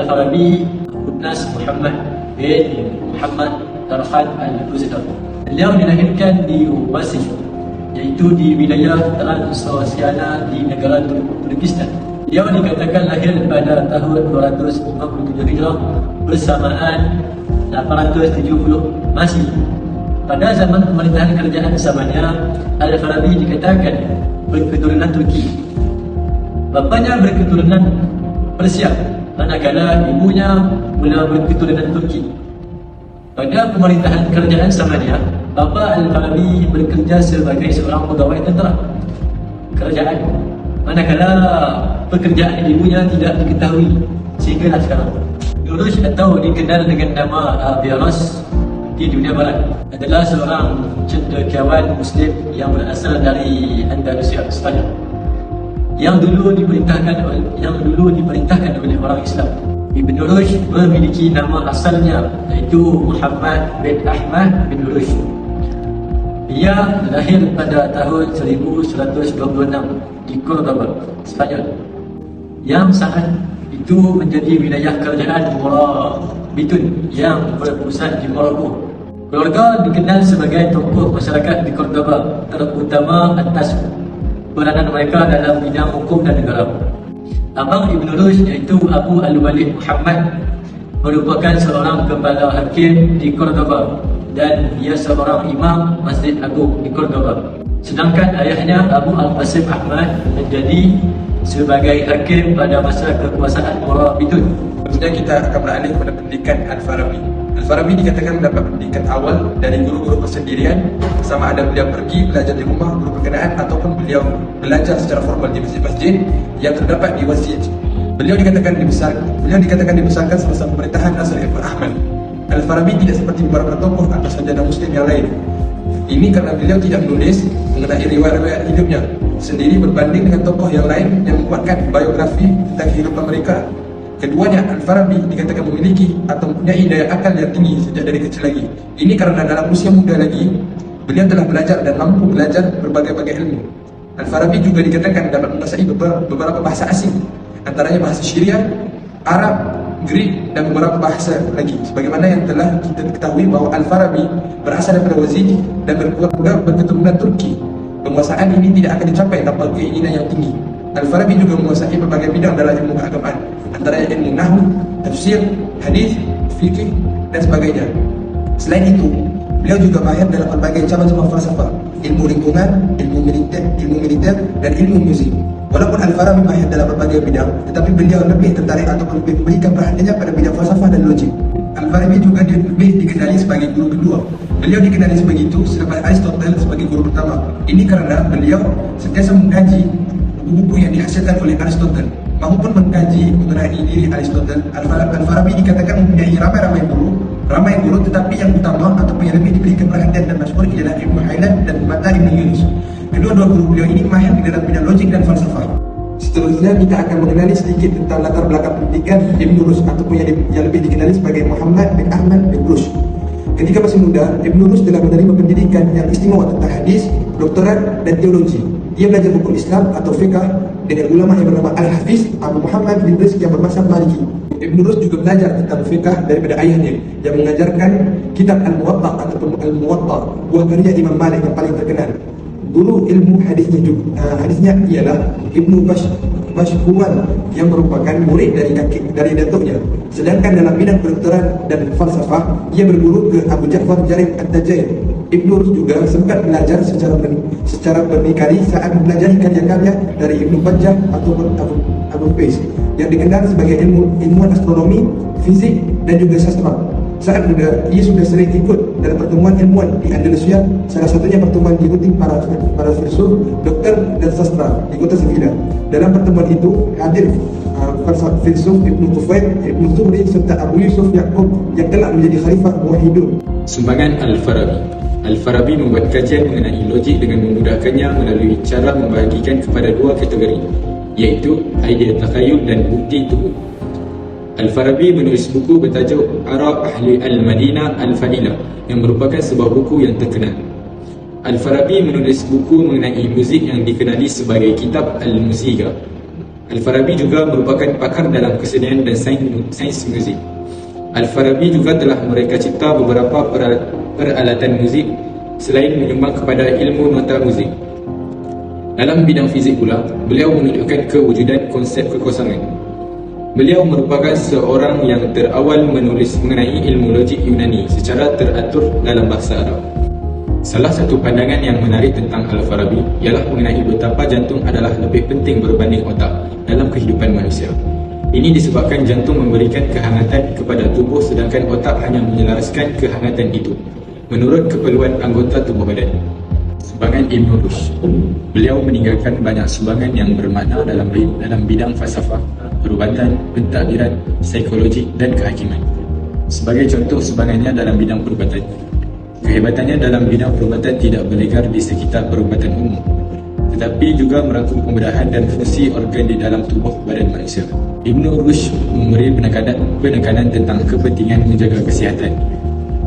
Al-Farabi Qutnas Muhammad bin Muhammad Tarhan Al-Buzdar. Beliau dilahirkan di Basij, iaitu di wilayah Transoxiana di negara Turkistan. Beliau dikatakan lahir pada tahun 257 Hijrah bersamaan 870 Masih. Pada zaman pemerintahan kerajaan zamannya, Al-Farabi dikatakan berketurunan Turki. Bapaknya berketurunan Persia, manakala ibunya mula berketurunan Turki. Pada pemerintahan kerajaan zamannya, bapa Al-Farabi bekerja sebagai seorang pegawai tentera kerajaan, manakala pekerjaan ibunya tidak diketahui sehinggalah sekarang. Nurush atau dikenal dengan nama Aviaros di dunia barat adalah seorang cendekiawan Muslim yang berasal dari Andalusia, Spanyol, yang dulu diperintahkan oleh orang Islam. Ibn Rushd memiliki nama asalnya, iaitu Muhammad bin Ahmad bin Rushd. Ia lahir pada tahun 1126 di Cordoba, Spanyol, yang saat itu menjadi wilayah kerajaan Morabitun yang berpusat di Maroko. Keluarga dikenal sebagai tokoh masyarakat di Cordoba, terutama atas peranan mereka dalam bidang hukum dan negara. Abang Ibn Rushd, iaitu Abu Al-Walid Muhammad, merupakan seorang kepala hakim di Cordoba dan ia seorang imam Masjid Agung di Cordoba. Sedangkan ayahnya Abu Al-Qasim Ahmad menjadi sebagai hakim pada masa kekuasaan Morabitun. Kemudian kita akan beralih kepada pendidikan Al-Farabi. Al-Farabi dikatakan mendapat pendidikan awal dari guru-guru persendirian, sama ada beliau pergi belajar di rumah guru perkenaan ataupun beliau belajar secara formal di masjid-masjid yang terdapat di Wasij. Beliau dikatakan dibesarkan semasa pemerintahan Nasr ibn Ahmad. Al-Farabi tidak seperti beberapa tokoh atau sarjana muslim yang lain. Ini karena beliau tidak menulis mengenai riwayat-riwayat hidupnya sendiri berbanding dengan tokoh yang lain yang membuatkan biografi tentang kehidupan mereka. Keduanya, Al-Farabi dikatakan memiliki atau mempunyai daya akal yang tinggi sejak dari kecil lagi. Ini karena dalam usia muda lagi, beliau telah belajar dan mampu belajar berbagai-bagai ilmu. Al-Farabi juga dikatakan dapat menguasai beberapa bahasa asing, antaranya bahasa Syria, Arab, Greek dan beberapa bahasa lagi. Sebagaimana yang telah kita ketahui bahawa Al-Farabi berasal daripada Wazij dan berkeluarga berketurunan Turki. Penguasaan ini tidak akan dicapai tanpa keinginan yang tinggi. Al-Farabi juga menguasai berbagai bidang dalam ilmu keagamaan, antaranya ilmu nahwu, tafsir, hadis, fikih dan sebagainya. Selain itu, beliau juga mahir dalam berbagai cabang-cabang falsafah, ilmu lingkungan, ilmu militer dan ilmu musik. Walaupun Al-Farabi mahir dalam berbagai bidang, tetapi beliau lebih tertarik ataupun lebih memberikan perhatiannya pada bidang falsafah dan logik. Al-Farabi juga lebih dikenali sebagai guru kedua. Beliau dikenali sebegitu selepas Aristoteles sebagai guru pertama. Ini karena beliau sentiasa mengkaji buku-buku yang dihasilkan oleh Aristoteles maupun mengkaji mengenai diri Aristoteles. Al-Farabi dikatakan mempunyai ramai guru, tetapi yang utama ataupun yang lebih diberikan perhatian dan masyhur ialah Ibnu Haylan dan Mata Ibn Yunus. Kedua-dua guru beliau ini mahir di dalam bidang logik dan falsafah. Seterusnya kita akan mengenali sedikit tentang latar belakang pendidikan Ibn Rushd ataupun yang lebih dikenali sebagai Muhammad bin Ahmad bin Rushd. Ketika masih muda, Ibn Rushd telah menerima pendidikan yang istimewa tentang hadis, doktorat dan teologi. Dia belajar hukum Islam atau fiqh dengan ulama yang bernama Al-Hafiz Abu Muhammad bin Rizq yang bermazhab Maliki. Ibn Rushd juga belajar tentang fiqh daripada ayahnya yang mengajarkan kitab Al-Muwatta ataupun Al-Muwatta, buah karya Imam Malik yang paling terkenal. Guru ilmu hadisnya ialah Ibnu Bashkuwan yang merupakan murid dari datuknya. Sedangkan dalam bidang kedokteran dan falsafah, ia berguru ke Abu Ja'far Jarir At-Tajair. Ibn Rushd juga sempat belajar secara berdikari saat mempelajari karya-karya dari Ibnu Bajjah ataupun Abu Qais yang dikenal sebagai ilmuwan astronomi, fizik dan juga sastra. Saat muda, ia sudah sering ikut dalam pertemuan ilmuwan di Andalusia, salah satunya pertemuan diikuti para filsuf, dokter dan sastra di kota Sevilla. Dalam pertemuan itu hadir filsuf Ibnu Tufail, Ibnu Zuhri serta Abu Yusuf Yaqub yang telah menjadi khalifah Muwahhidun. Sumbangan Al-Farabi. Al-Farabi membuat kajian mengenai logik dengan memudahkannya melalui cara membahagikan kepada dua kategori, iaitu idea takhayul dan bukti tubuh. Al-Farabi menulis buku bertajuk Ara Ahli Al-Madinah Al-Fadilah yang merupakan sebuah buku yang terkenal. Al-Farabi menulis buku mengenai muzik yang dikenali sebagai kitab Al-Musiga. Al-Farabi juga merupakan pakar dalam kesenian dan sains muzik. Al-Farabi juga telah mereka cipta beberapa peralatan muzik selain menyumbang kepada ilmu nota muzik. Dalam bidang fizik pula, beliau menunjukkan kewujudan konsep kekosongan. Beliau merupakan seorang yang terawal menulis mengenai ilmu logik Yunani secara teratur dalam bahasa Arab. Salah satu pandangan yang menarik tentang Al-Farabi ialah mengenai betapa jantung adalah lebih penting berbanding otak dalam kehidupan manusia. Ini disebabkan jantung memberikan kehangatan kepada tubuh sedangkan otak hanya menyelaraskan kehangatan itu menurut keperluan anggota tubuh badan. Sumbangan Ibn Rushd. Beliau meninggalkan banyak sumbangan yang bermakna dalam bidang falsafah, perubatan, pentadbiran, psikologi dan kehakiman. Sebagai contoh sumbangannya dalam bidang perubatan. Kehebatannya dalam bidang perubatan tidak berlegar di sekitar perubatan umum, tetapi juga merangkum pembedahan dan fungsi organ di dalam tubuh badan manusia. Ibn Rushd memberi penekanan tentang kepentingan menjaga kesihatan.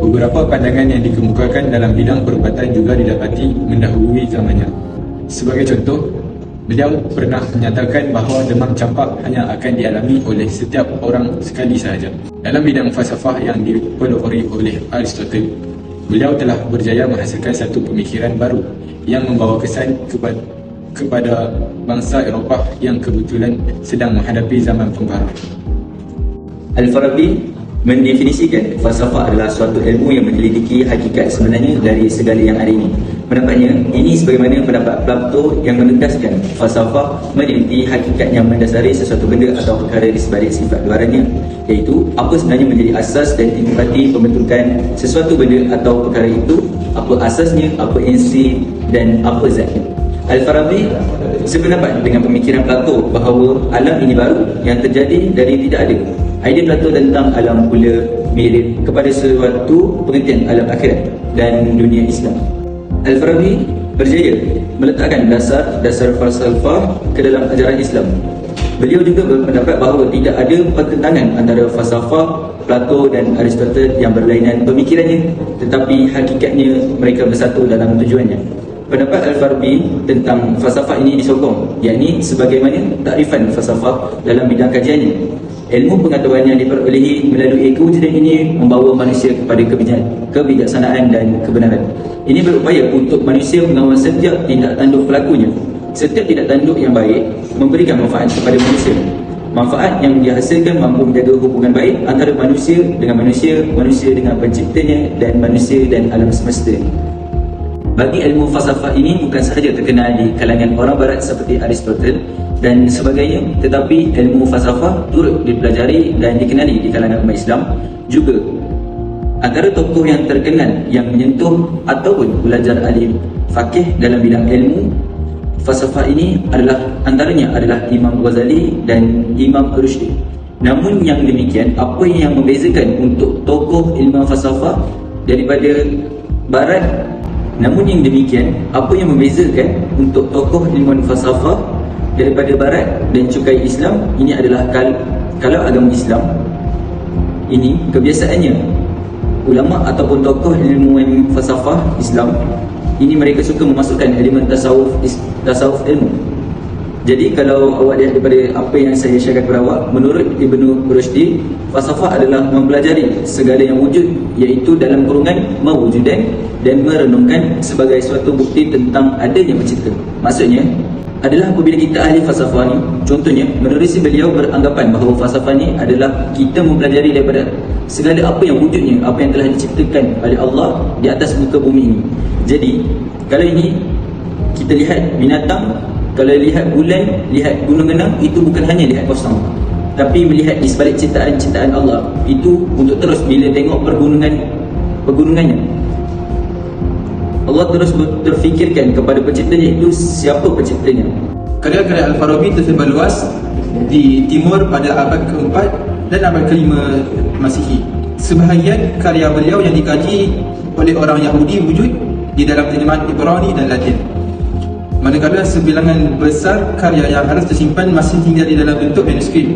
Beberapa pandangan yang dikemukakan dalam bidang perubatan juga didapati mendahului zamannya. Sebagai contoh, beliau pernah menyatakan bahawa demam campak hanya akan dialami oleh setiap orang sekali sahaja. Dalam bidang falsafah yang dipelopori oleh Aristotle, beliau telah berjaya menghasilkan satu pemikiran baru yang membawa kesan kepada bangsa Eropah yang kebetulan sedang menghadapi zaman pembaharuan. Al-Farabi mendefinisikan falsafah adalah suatu ilmu yang menyelidiki hakikat sebenarnya dari segala yang ada ini. Pendapatnya, ini sebagaimana pendapat Plato yang menegaskan falsafah meneliti hakikat yang mendasari sesuatu benda atau perkara di sebalik sifat luarannya, iaitu apa sebenarnya menjadi asas dan intisari pembentukan sesuatu benda atau perkara itu, apa asasnya, apa insi dan apa zatnya. Al-Farabi sependapat dengan pemikiran Plato bahawa alam ini baru yang terjadi dari tidak ada. Idea Plato tentang alam pula mirip kepada suatu pengertian alam akhirat dan dunia Islam. Al-Farabi berjaya meletakkan dasar falsafah ke dalam ajaran Islam. Beliau juga berpendapat bahawa tidak ada pertentangan antara falsafah Plato dan Aristotle yang berlainan pemikirannya, tetapi hakikatnya mereka bersatu dalam tujuannya. Pendapat Al-Farabi tentang falsafah ini disokong, yakni sebagaimana takrifan falsafah dalam bidang kajiannya. Ilmu pengetahuan yang diperolehi melalui kewujudan ini membawa manusia kepada kebijaksanaan dan kebenaran. Ini berupaya untuk manusia mengawal setiap tindak tanduk pelakunya. Setiap tindak tanduk yang baik memberikan manfaat kepada manusia. Manfaat yang dihasilkan mampu menjaga hubungan baik antara manusia dengan manusia, manusia dengan penciptanya dan manusia dan alam semesta. Bagi ilmu falsafah ini bukan sahaja terkenal di kalangan orang barat seperti Aristotle dan sebagainya, tetapi ilmu falsafah turut dipelajari dan dikenali di kalangan umat Islam juga. Antara tokoh yang terkenal yang menyentuh ataupun belajar alim faqih dalam bidang ilmu falsafah ini antaranya adalah Imam Ghazali dan Imam Rushdi. Namun yang demikian, apa yang membezakan untuk tokoh ilmu falsafah daripada barat? Namun yang demikian, apa yang membezakan untuk tokoh ilmuwan falsafah daripada barat dan cukai Islam ini adalah kalau agama Islam ini kebiasaannya ulama ataupun tokoh ilmuwan falsafah Islam ini mereka suka memasukkan elemen tasawuf ilmu. Jadi kalau awak lihat daripada apa yang saya syarahkan kepada awak, menurut Ibn Rushdi, falsafah adalah mempelajari segala yang wujud, iaitu dalam kurungan mewujudan dan merenungkan sebagai suatu bukti tentang adanya pencipta. Maksudnya adalah apabila kita ahli falsafah ni, contohnya menerusi beliau beranggapan bahawa falsafah ni adalah kita mempelajari daripada segala apa yang wujudnya, apa yang telah diciptakan oleh Allah di atas muka bumi ini. Jadi kalau ini kita lihat binatang, kalau lihat bulan, lihat gunung genang, itu bukan hanya lihat kosong, tapi melihat di sebalik ciptaan-ciptaan Allah itu untuk terus bila tengok pergunungannya, Allah terus terfikirkan kepada penciptanya itu siapa penciptanya. Karya-karya Al-Farabi tersebar luas di timur pada abad ke-4 dan abad ke-5 Masihi. Sebahagian karya beliau yang dikaji oleh orang Yahudi wujud di dalam terjemahan Ibrani dan Latin, manakala sebilangan besar karya yang harus tersimpan masih tinggal di dalam bentuk manuskrip.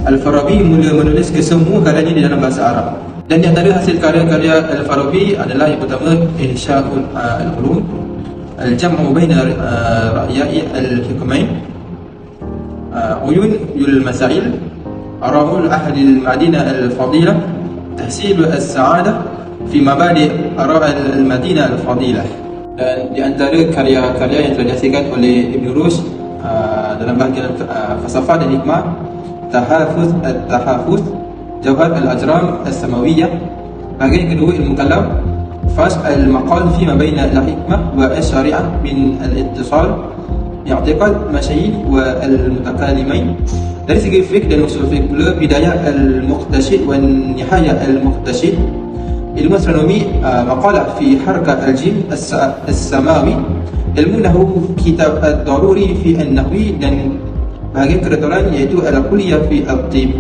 Al-Farabi mula menulis kesemua karyanya di dalam bahasa Arab. Dan di antara hasil karya-karya Al-Farabi adalah yang pertama Ihsya'ul Ulum, Al-Jam'u Baina Ra'ya'i Al-Hikmain, عيون المسائل رمول أهل المدينة الفضيلة تحصيل السعادة في مبادئ آراء المدينة الفضيلة. Dan di antara karya-karya yang telah dihasilkan oleh Ibn Rushd dalam bahagian falsafah dan hikmah, Tahafuz Jawhar al-Ajram al-Samawiyah. Bahagian kedua, ilmu kalam, Fash al-Maqal fi ma baina al-hikmah wa al-syari'ah min al-ittisal, i'tiqad masyayin wa al-mutakalimain. Dari segi fiqh dan usul fiqh pula, Bidayah al-Muqtasid wa Nihayah al-Muqtasid. Ilmu astronomi, Maqalah fi Harkat al-Jim al-Samawi. Ilmu Nahu, Kitab al-Daruri fi al-Nahwi. Dan bahagian kedoktoran iaitu Al-Kulliyah fi al-Tib.